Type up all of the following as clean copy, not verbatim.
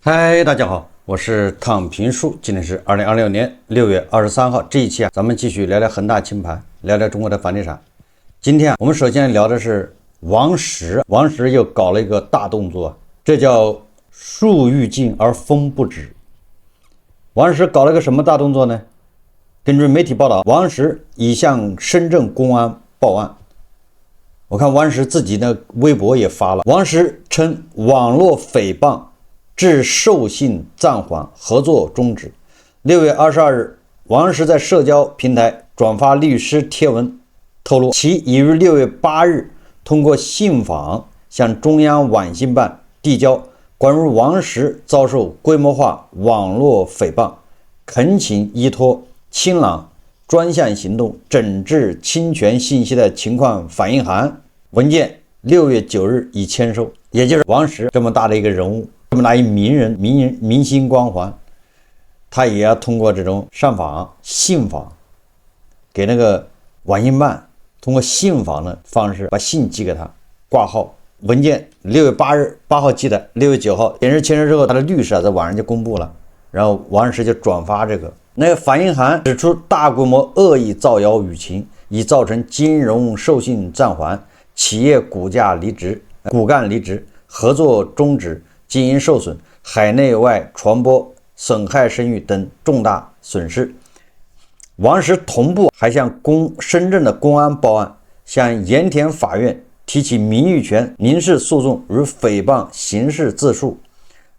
嗨，大家好，我是躺平叔，今天是2026年6月23号。这一期咱们繼續聊聊恆大清盤，聊聊中國的房地產。今天我們首先聊的是王石，王石又搞了一個大動作，這叫樹欲靜而風不止。王石搞了個什麼大動作呢？根據媒體報道，王石已向深圳公安報案。我看王石自己的微博也發了，王石稱網絡誹謗致授信暫緩，合作終止。6月22日，王石在社交平台轉發律師貼文，透露其已於6月8日通過信訪向中央網信辦遞交關於王石遭受規模化網絡誹謗，懇請依托清朗專項行動整治侵權信息的情況反映函。文件6月9日已簽收。也就是王石這麼大的一個人物，這麼大一名人，明星光環，他也要通過這種上訪信訪，給那個網信辦通過信訪的方式把信寄給他，掛號。文件6月8號寄的，6月9號簽收之後，他的律師在網上就公布了，然後王石就轉發這個那個反映函，指出大規模惡意造謠輿情已造成金融授信暫緩，企業骨幹離職，合作終止，經營受損，海內外傳播，損害聲譽等重大損失。王石同步還向深圳的公安報案，向鹽田法院提起名譽權民事訴訟與誹謗刑事自訴，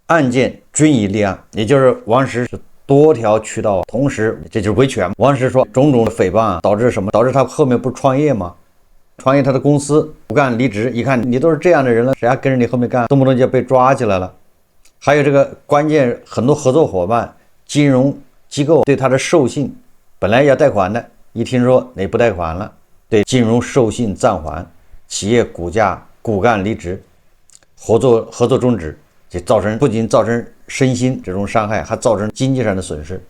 案件均已立案。也就是王石是多條渠道同時，這就是維權。王石說種種的誹謗導致什麼？導致他後面不是創業嗎？創業他的公司骨幹離職，一看你都是這樣的人了，誰還跟着你後面幹？動不動就被抓起來了。還有這個關鍵，很多合作夥伴、金融機構對他的授信本來要貸款的，一聽說你不貸款了，對金融授信暫緩，企業骨幹離職，合作終止，就不僅造成身心這種傷害，還造成經濟上的損失，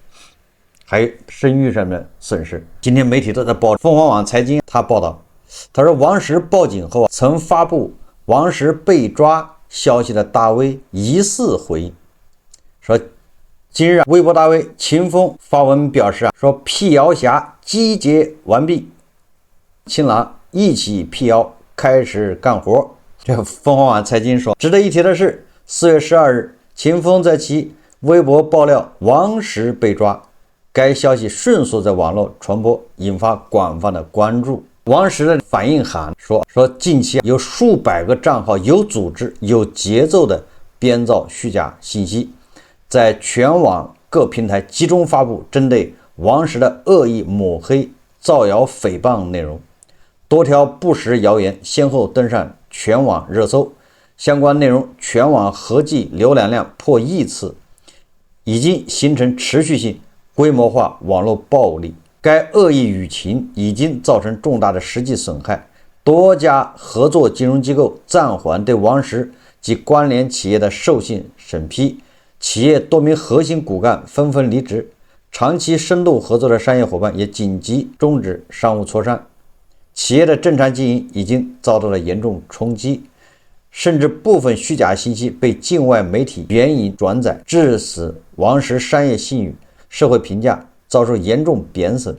還有聲譽上的損失。今天媒體都在報，鳳凰網財經他報道。他說王石報警後曾發布王石被抓消息的大 V 疑似回應說，今日微博大 V 秦風發文表示說闢謠匣集結完畢，清朗一起闢謠開始幹活。這鳳凰網財經說，值得一提的是，4月12日秦風在其微博爆料王石被抓，該消息迅速在網絡傳播，引發廣泛的關注。王石的反映函說近期有數百個賬號有組織有節奏的編造虛假信息，在全網各平台集中發布針對王石的惡意抹黑造謠誹謗內容，多條不實謠言先後登上全網熱搜，相關內容全網合計瀏覽量破億次，已經形成持續性規模化網絡暴力。該惡意輿情已經造成重大的實際損害，多家合作金融機構暫緩對王石及關聯企業的授信審批，企業多名核心骨幹紛紛離職，長期深度合作的商業夥伴也緊急終止商務磋商，企業的正常經營已經遭到了嚴重衝擊，甚至部分虛假信息被境外媒體援引轉載，致使王石商業信譽、社會評價遭受嚴重貶損，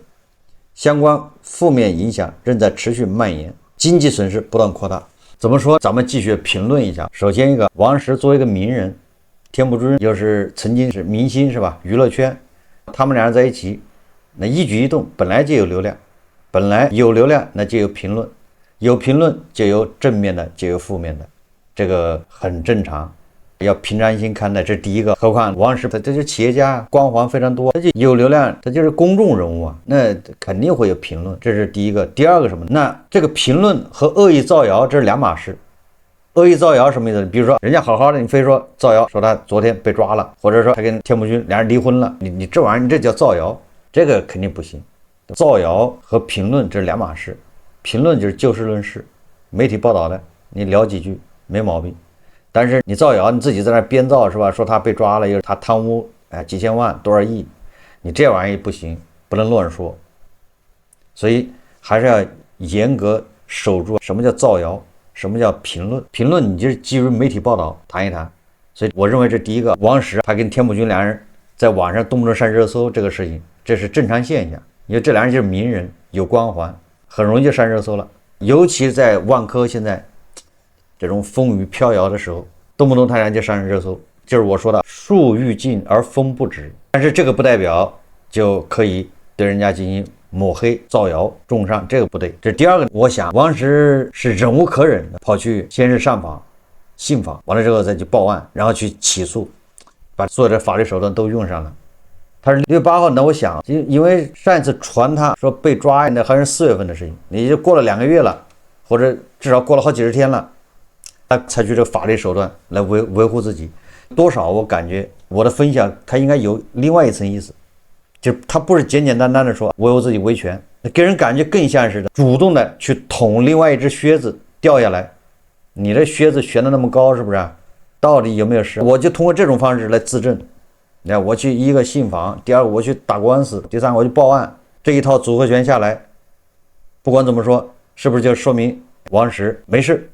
相關負面影響正在持續蔓延，經濟損失不斷擴大。怎麼說？咱們繼續評論一下。首先王石作為一個名人，田朴珺又是曾經是明星是吧？娛樂圈，他們兩人在一起，那一舉一動本來就有流量，本來有流量那就有評論，有評論就有正面的，就有負面的，這個很正常。要平常心看待，這是第一個。何況王石他這就是企業家，光環非常多，他就有流量，他就是公眾人物啊，那肯定會有評論，這是第一個。第二個什麼？那這個評論和惡意造謠這是兩碼事。惡意造謠什麼意思？比如說人家好好的，你非說造謠，說他昨天被抓了，或者說他跟田朴珺兩人離婚了，你這玩意兒你這叫造謠，這個肯定不行。造謠和評論這是兩碼事，評論就是就事論事，媒體報道的，你聊幾句沒毛病。但是你造謠，你自己在那編造是吧？說他被抓了，又是他貪污幾千萬多少億，你這玩意兒不行，不能亂說。所以還是要嚴格守住什麼叫造謠，什麼叫評論。評論你就是基於媒體報道談一談，所以我認為這第一個，王石他跟田朴珺兩人在網上動不動上熱搜這個事情，這是正常現象，因為這兩人就是名人，有光環，很容易就上熱搜了。尤其是在萬科現在這種風雨飄搖的時候，動不動他倆就上熱搜，就是我說的樹欲靜而風不止。但是這個不代表就可以對人家進行抹黑、造謠、重傷，這個不對。這第二個，我想王石是忍无可忍的，跑去先是上訪、信访，完了之後再去報案，然后去起訴，把所有的法律手段都用上了。他是6月8号，那我想，因為上一次傳他說被抓，那还是4月份的事情，也就過了2個月了，或者至少過了好幾十天了，他採取這個法律手段來維護自己。多少我感覺我的分享，他應該有另外一層意思，就他不是簡簡單單的說維護自己維權，給人感覺更像是主動的去捅另外一只靴子掉下來。你的靴子悬得那麼高，是不是啊？到底有沒有事？我就通过這種方式來自證。你看，我去一個信訪，第二個我去打官司，第三個我去報案，這一套組合拳下來，不管怎麼說，是不是就說明王石沒事？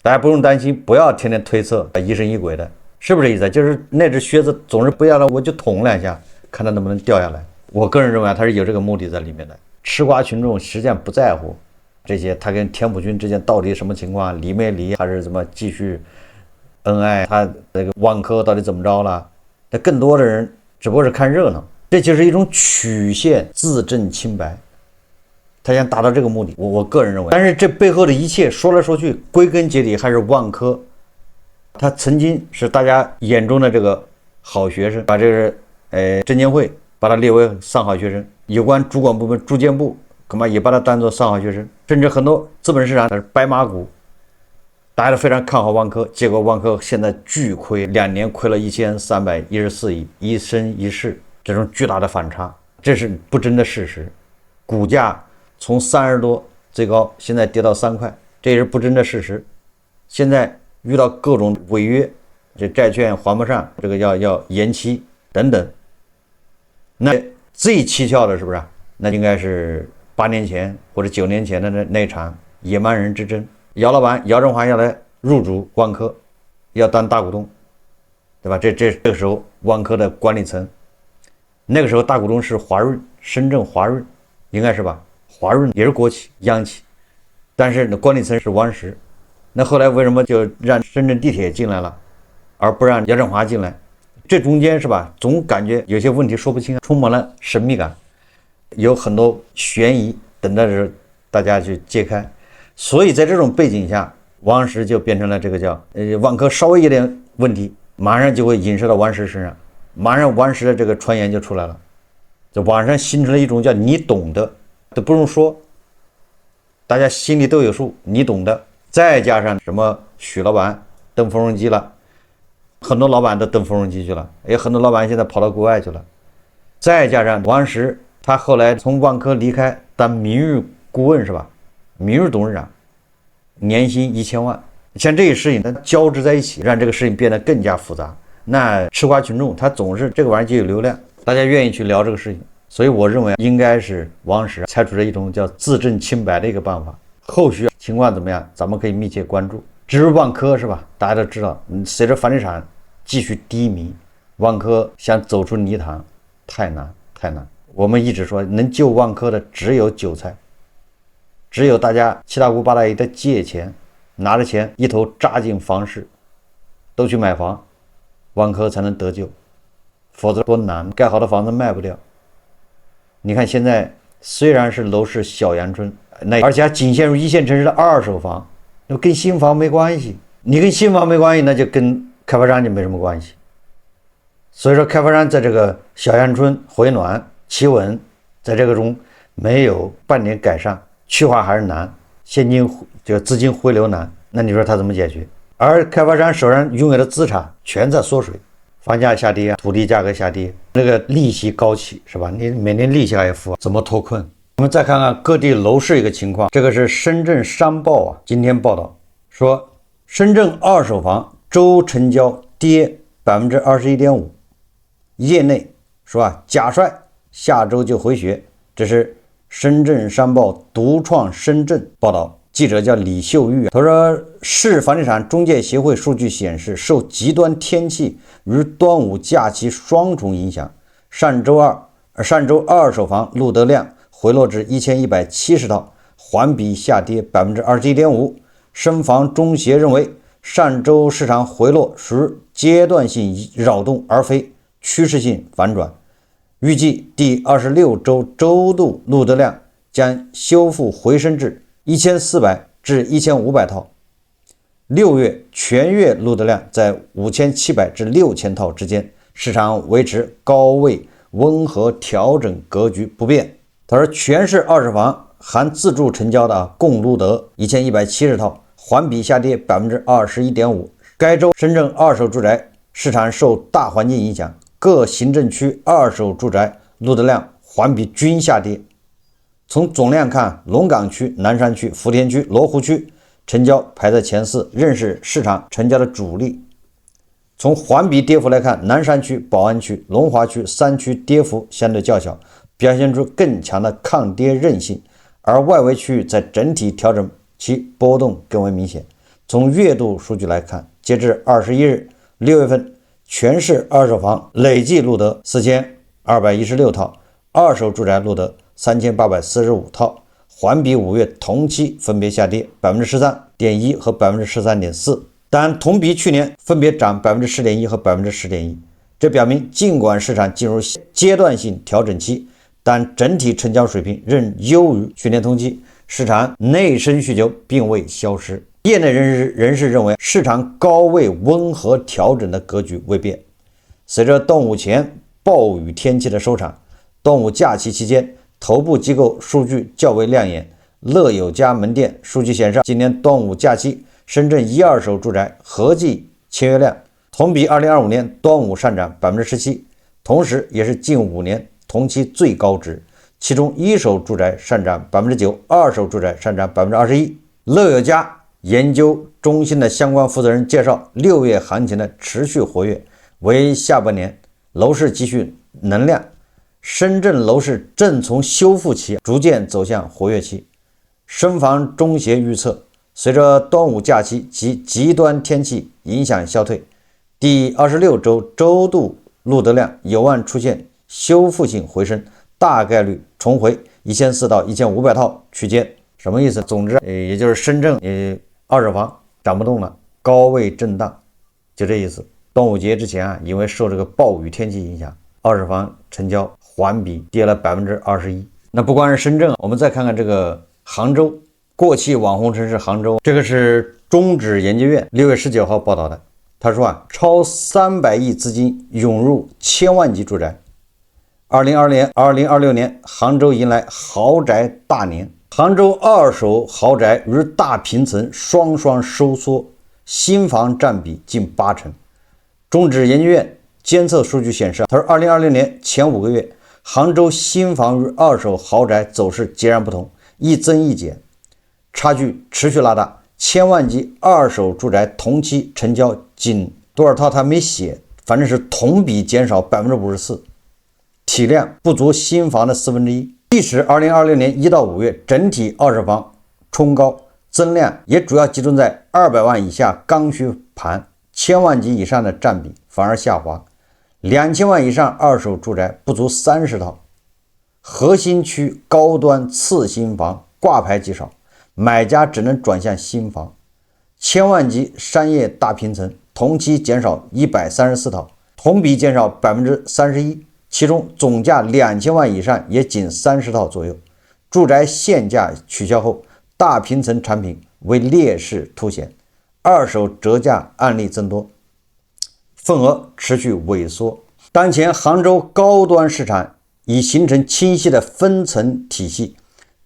大家不用擔心，不要天天推測疑神疑鬼的，是不是這意思？就是那只靴子總是不要了，我就捅2下，看他能不能掉下來。我個人認為他是有這個目的在裡面的。吃瓜群眾實際上不在乎這些，他跟田朴珺之間到底什麼情況，離沒離，還是怎麼繼續恩愛，他這個萬科到底怎麼着了？那更多的人只不過是看熱鬧，這就是一種曲線自證清白，他想達到這個目的。我個人認為，但是這背後的一切說來說去，歸根結底還是萬科，他曾經是大家眼中的這個好學生，把这個證監會把他列為上好學生，有關主管部門住建部恐怕也把他當作上好學生，甚至很多資本市場的白馬股，大家都非常看好萬科，結果萬科現在巨虧，2年虧了1314億，一生一世，這種巨大的反差，這是不爭的事實。股價從30多最高，現在跌到3塊，這也是不爭的事實。現在遇到各種違約，這債券還不上，這個要延期等等。那最蹊蹺的是不是？那應該是8年前或者9年前的那場野蠻人之爭。姚老板姚振華要來入主萬科，要當大股東，對吧？這個時候萬科的管理層，那個時候大股東是華潤，深圳華潤，應該是吧？華潤也是國企央企，但是管理層是王石。那後來為什麼就讓深圳地鐵進來了，而不讓姚振華進來？這中間是吧？總感覺有些問題說不清，充滿了神秘感，有很多懸疑等待着大家去揭開。所以在這種背景下，王石就變成了這個叫萬科稍微有點問題，馬上就會引射到王石身上，馬上王石的這個傳言就出來了，就網上形成了一種叫你懂的，都不用說，大家心裡都有數，你懂的。再加上什麼許老闆蹬縫紉機了，很多老闆都蹬縫紉機去了，也很多老闆現在跑到國外去了。再加上王石他後來從萬科離開當名譽顧問是吧？名譽董事長，年薪1000萬，像這些事情它交織在一起，讓這個事情變得更加複雜。那吃瓜群眾他總是這個玩意兒就有流量，大家願意去聊這個事情，所以我認為應該是王石採取了一種叫自證清白的一個辦法。後續情況怎麼樣，咱們可以密切關注。至於萬科是吧？大家都知道，隨着房地產繼續低迷，萬科想走出泥潭太難太難。我們一直說能救萬科的只有韭菜。只有大家七大姑八大姨的借錢，拿着錢一頭扎進房市，都去買房，萬科才能得救，否則多難，蓋好的房子賣不掉。你看现在雖然是樓市小陽春，那而且還僅限於一線城市的二手房，那跟新房沒關係。你跟新房沒關係，那就跟開發商就沒什麼關係。所以說開發商在這個小陽春回暖企穩，在這個中沒有半點改善，去化還是難，現金這個資金回流難，那你說他怎麼解決？而開發商手上擁有的資產全在縮水，房價下跌，土地價格下跌，那個利息高企是吧？你每年利息還要付，怎麼脫困？我們再看看各地樓市一個情況，這個是深圳商報啊今天報道說，深圳二手房周成交跌21.5%，業內說啊假摔，下周就回血，這是深圳商報獨創深圳報道。記者叫李秀玉，他說，市房地產中介協會數據顯示，受極端天氣與端午假期雙重影響，上周二手房錄得量回落至1170套，環比下跌 21.5%。深房中協認為，上周市場回落屬階段性擾動，而非趨勢性反轉。預計第26周周度錄得量將修復回升至1400至1500套。6月全月錄得量在5700至6000套之間，市場維持高位溫和調整格局不變。他說，全市二手房含自住成交的共錄得1170套，環比下跌 21.5%。該周深圳二手住宅市場受大環境影響，各行政區二手住宅錄得量環比均下跌。從總量看，龍崗區、南山區、福田區、羅湖區成交排在前4，仍是市場成交的主力。從環比跌幅來看，南山區、宝安區、龙华區3區跌幅相对較小，表現出更強的抗跌韌性，而外圍區域在整體調整期波動更為明顯。從月度数据來看，截至21日6月份，全市二手房累計錄得4216套，二手住宅錄得3845套，環比5月同期分別下跌 13.1% 和 13.4%， 但同比去年分別漲 10.1% 和 10.1%。這表明儘管市場進入階段性調整期，但整體成交水平仍優於去年同期，市場內生需求並未消失。業內人士認為，市場高位溫和調整的格局未變。隨着端午前暴雨天氣的收場，端午假期期間头部機構數據較為亮眼。樂友家門店數據顯示，今年端午假期深圳一二手住宅合計簽約量同比2025年端午上漲 17%， 同時也是近5年同期最高值。其中一手住宅上漲 9%， 二手住宅上漲 21%。 樂友家研究中心的相關負責人介紹，6月行情的持續活躍為下半年樓市繼續能量。深圳樓市正從修復期逐漸走向活躍期。深房中協預測，隨着端午假期及極端天氣影響消退，第26周周度錄得量有望出現修復性回升，大概率重回1400到1500套区間。什麼意思？總之，也就是深圳二手房涨不动了，高位震盪，就这意思。端午節之前因為受這個暴雨天氣影響，二手房成交環比跌了 21%。 那不光是深圳，我們再看看這個杭州，過氣網紅城市杭州，這個是中指研究院6月19號報道的。他說超300億資金湧入千萬級住宅。2026年，杭州迎來豪宅大年。杭州二手豪宅與大平層雙雙收縮，新房佔比近80%。中指研究院監測數據顯示，他說2026年前5個月，杭州新房與二手豪宅走勢截然不同，一增一減，差距持續拉大。千萬級二手住宅同期成交僅多少套他沒寫，反正是同比減少 54%， 體量不足新房的1/4。即使2026年1到5月整體二手房衝高，增量也主要集中在200萬以下剛需盤，千萬級以上的佔比反而下滑，2000萬以上二手住宅不足30套。核心區高端次新房掛牌極少，買家只能轉向新房。千萬級商業大平層同期減少134套，同比減少 31%， 其中總價2000萬以上也僅30套左右。住宅限價取消後，大平層產品為劣勢凸顯，二手折價案例增多，份額持續萎縮。當前杭州高端市場已形成清晰的分層體系，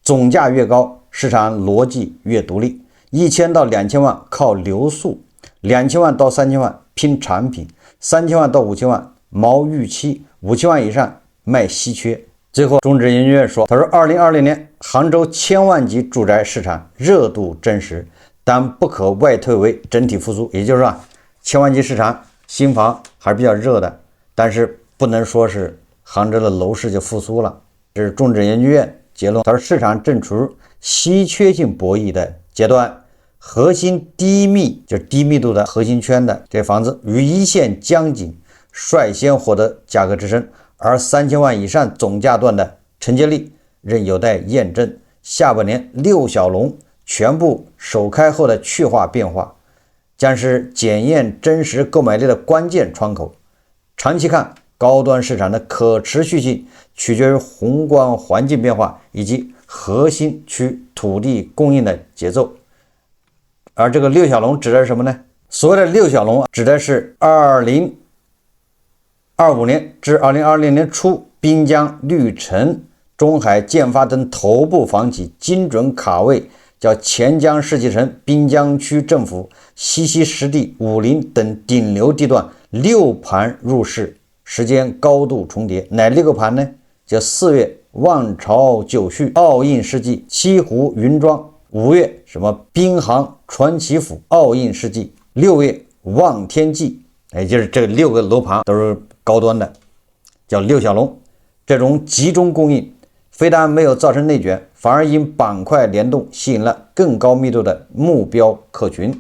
總價越高，市場邏輯越獨立。1000到2000萬靠流速，2000萬到3000萬拼產品，3000萬到5000萬毛預期，5000萬以上賣稀缺。最後，中指研究院說，他說2020年杭州千萬級住宅市场熱度真實，但不可外推為整體復甦。也就是說，千萬級市場新房還是比較熱的，但是不能說是杭州的樓市就復甦了。這是中指研究院結論。他說市場正處於稀缺性博弈的階段，核心低密就是低密度的核心圈的这房子与一線江景率先獲得價格支撐，而3000萬以上總價段的承接力仍有待驗證。下半年6小龍全部首開後的去化變化，將是檢驗真實購買力的關鍵窗口。長期看，高端市場的可持續性取決於宏觀環境變化以及核心區土地供應的節奏。而這個6小龍指的是什麼呢？所謂的6小龍指的是2025年至2026年初濱江、綠城、中海、建發等頭部房企精準卡位，叫錢江世紀城、濱江區政府、西溪濕地、武陵等頂流地段6盤入市，時間高度重疊。哪6個盤呢？叫4月萬朝九序、奧印世紀、西湖雲莊；5月什麼濱杭傳奇府、奧印世紀；6月望天驥，也就是這6個樓盤都是高端的，叫6小龍。這種集中供應非但沒有造成內卷，反而因板塊聯動吸引了更高密度的目標客群。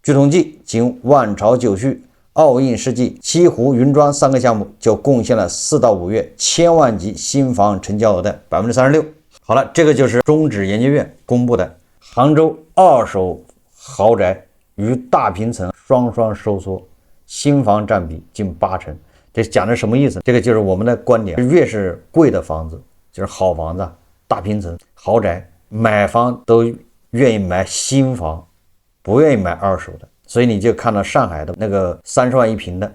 據統計，僅萬朝九序、奧印世紀、西湖雲莊3個項目就貢獻了4到5月千萬級新房成交額的 36%。 好了，這個就是中指研究院公布的杭州二手豪宅與大平層雙雙收縮，新房佔比近80%。這講的什麼意思？這個就是我們的觀點，越是貴的房子，就是好房子、大平層、豪宅，買房都願意買新房，不願意買二手的。所以你就看到上海的那個30萬一平的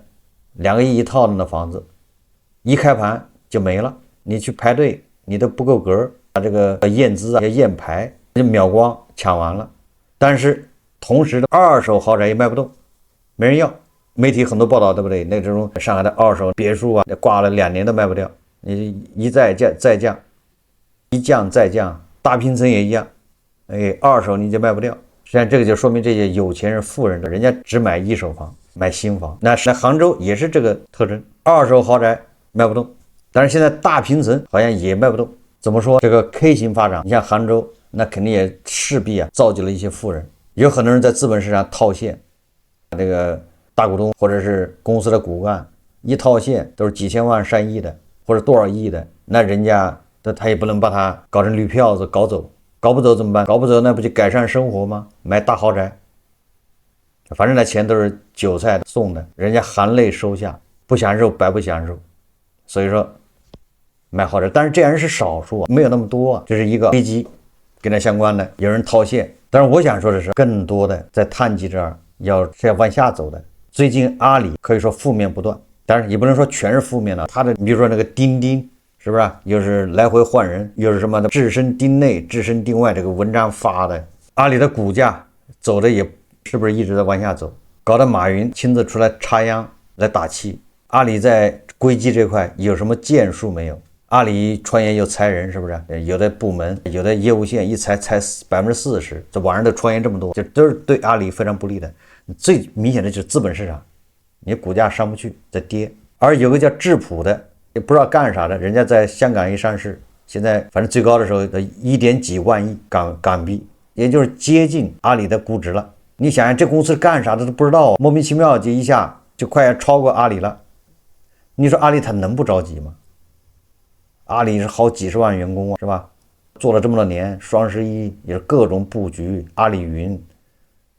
2個億一套的那房子，一開盤就沒了，你去排隊你都不夠格，把這個驗資啊、驗牌就秒光搶完了。但是同時的二手豪宅也賣不動，沒人要。媒體很多報道，對不對？那這種上海的二手別墅啊，掛了2年都賣不掉，你一再降再降，一降再降，大平層也一樣，二手你就賣不掉。實際上這個就說明這些有錢人、富人，人家只買一手房，買新房。那杭州也是這個特徵，二手豪宅賣不動，但是現在大平層好像也賣不動。怎麼說？這個 K 型發展，你像杭州，那肯定也勢必造就了一些富人，有很多人在資本市場套现，这個大股東或者是公司的骨幹一套现都是幾千萬、上億的，或者多少億的，那人家他也不能把它搞成綠票子搞走。搞不走怎麼辦？搞不走那不就改善生活嗎？買大豪宅，反正那錢都是韭菜送的，人家含淚收下，不享受白不享受。所以說買豪宅，但是这樣人是少數，沒有那麼多。這是一個危機跟它相關的，有人套現。但是我想說的是，更多的在碳基這兒是要往下走的。最近阿里可以說負面不斷，但是也不能說全是負面的。他的比如說那個釘釘。是不是又是來回換人，又是什麼的置身釘內置身釘外，這個文章發的，阿里的股價走的也是不是一直在往下走，搞得馬雲親自出來插秧來打氣。阿里在硅基這塊有什麼建樹沒有？阿里創業又裁人，是不是？有的部門有的業務線一裁40%，這網上都傳言這麼多，就都是對阿里非常不利的。最明顯的就是資本市場，你股價上不去在跌。而有個叫智普的也不知道幹啥的，人家在香港一上市，現在反正最高的時候1點幾萬億港幣，也就是接近阿里的估值了。你想想這公司幹啥的都不知道，莫名其妙就一下就快要超過阿里了。你說阿里他能不着急嗎？阿里是好幾十萬員工啊，是吧？做了這麼多年，雙11也是各種布局，阿里雲、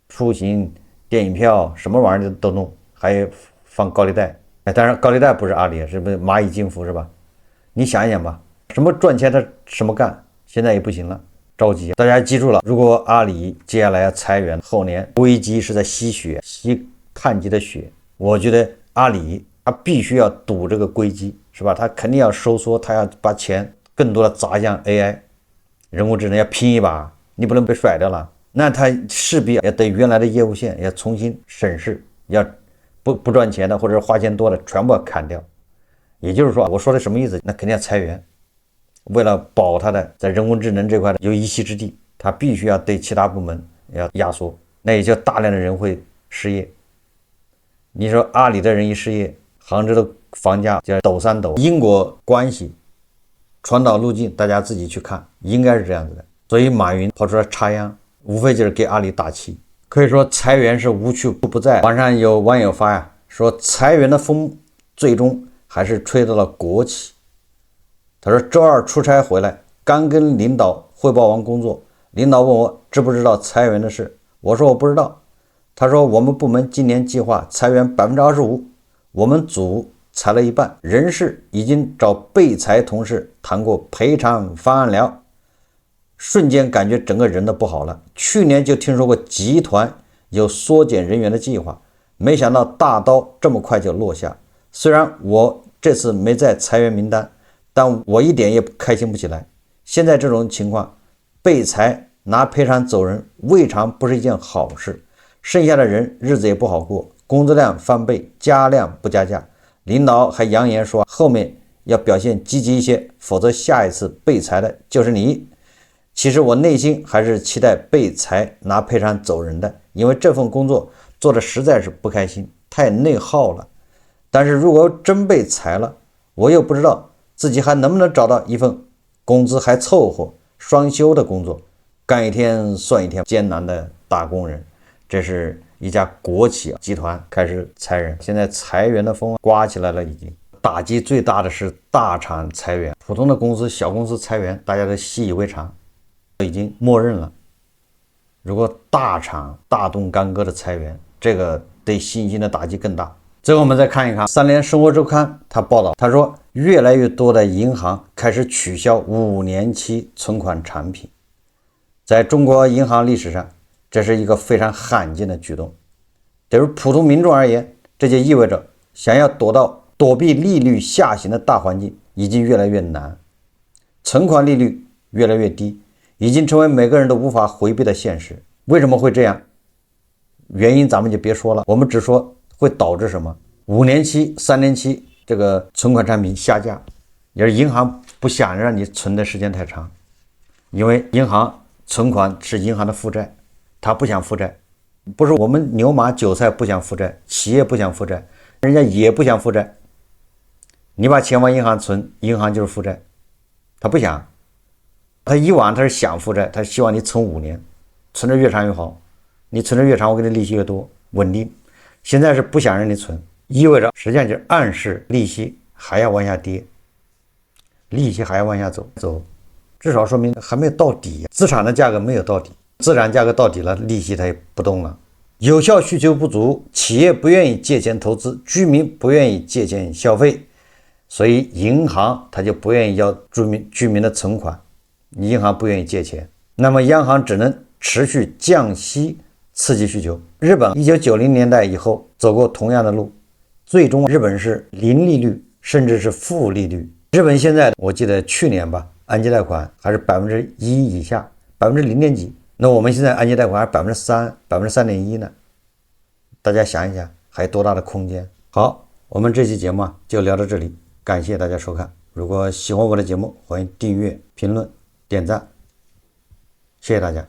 出行、電影票什麼玩意兒都弄，還有放高利貸。當然高利貸不是阿里，是不是螞蟻金服是吧？你想一想吧，什麼賺錢他什麼幹，現在也不行了，着急。大家記住了，如果阿里接下來要裁員，後年危機是在吸血，吸碳基的血，我覺得阿里他必須要堵這個硅基，是吧？他肯定要收縮，他要把錢更多的砸向 AI 人工智能，要拼一把，你不能被甩掉了。那他勢必要對原來的業務線要重新審視，要不賺錢的或者花錢多的全部要砍掉。也就是說，我說的什麼意思？那肯定要裁員，為了保他的在人工智能这塊的有一席之地，他必須要對其他部門要壓縮，那也就大量的人會失業。你說阿里的人一失業，杭州的房價就要抖三抖。因果關係傳導路徑大家自己去看，應該是這樣子的。所以馬雲跑出來插秧，無非就是給阿里打氣。可以說裁員是無去不在。網上有網友發呀，說裁员的風最終還是吹到了國企。他說周二出差回来，剛跟領導匯報完工作，領導問我知不知道裁員的事，我說我不知道。他說我們部門今年計劃裁員25%，我們組裁了一半，人事已經找被裁同事談過賠償方案了。瞬間感覺整個人都不好了。去年就听說過集團有縮減人員的計劃，沒想到大刀這麼快就落下。雖然我這次沒在裁員名單，但我一點也開心不起來。現在這種情況，被裁拿賠償走人，未嘗不是一件好事。剩下的人日子也不好過，工作量翻倍，加量不加價。領導還揚言說，後面要表現積極一些，否則下一次被裁的就是你。其實我內心還是期待被裁拿賠償走人的，因為這份工作做的實在是不開心，太內耗了。但是如果真被裁了，我又不知道自己還能不能找到一份工資還湊合、雙休的工作，幹一天算一天，艱難的打工人。這是一家國企集團開始裁人，現在裁員的風刮起來了，已經打擊最大的是大廠裁员，普通的公司、小公司裁员，大家都習以為常，已經默認了。如果大廠大動干戈的裁员，這個對信心的打擊更大。最後我们再看一看三联生活周刊，他報道，他說越來越多的銀行開始取消5年期存款產品，在中國銀行歷史上，這是一個非常罕見的舉動。對於普通民眾而言，這就意味着想要躲避利率下行的大環境已經越來越難，存款利率越來越低，已經成為每個人都無法回避的現實。為什麼會這樣？原因咱們就別說了，我們只說會導致什麼？5年期、3年期這個存款產品下架，也是銀行不想讓你存的時間太長，因為銀行存款是銀行的負債，他不想負債。不是我們牛馬韭菜不想負債，企業不想負債，人家也不想負債。你把錢往銀行存，銀行就是負債，他不想。他以往他是想負債，他希望你存5年，存的越長越好，你存的越長，我給你利息越多，穩定。现在是不想讓你存，意味着實際上就暗示利息還要往下跌，利息還要往下走，至少說明還沒有到底，資產的價格沒有到底，資產價格到底了，利息它也不動了。有效需求不足，企業不願意借錢投資，居民不願意借錢消費，所以銀行它就不願意要居民的存款，銀行不願意借錢，那麼央行只能持續降息刺激需求。日本1990年代以後走過同樣的路，最終日本是零利率甚至是負利率。日本現在我記得去年吧，按揭貸款還是1%以下，0點幾，那我們現在按揭貸款還是3%、3.1%呢，大家想一想還有多大的空間。好，我們這期節目就聊到這裡，感謝大家收看。如果喜歡我的節目，歡迎訂閱、評論、點讚，謝謝大家。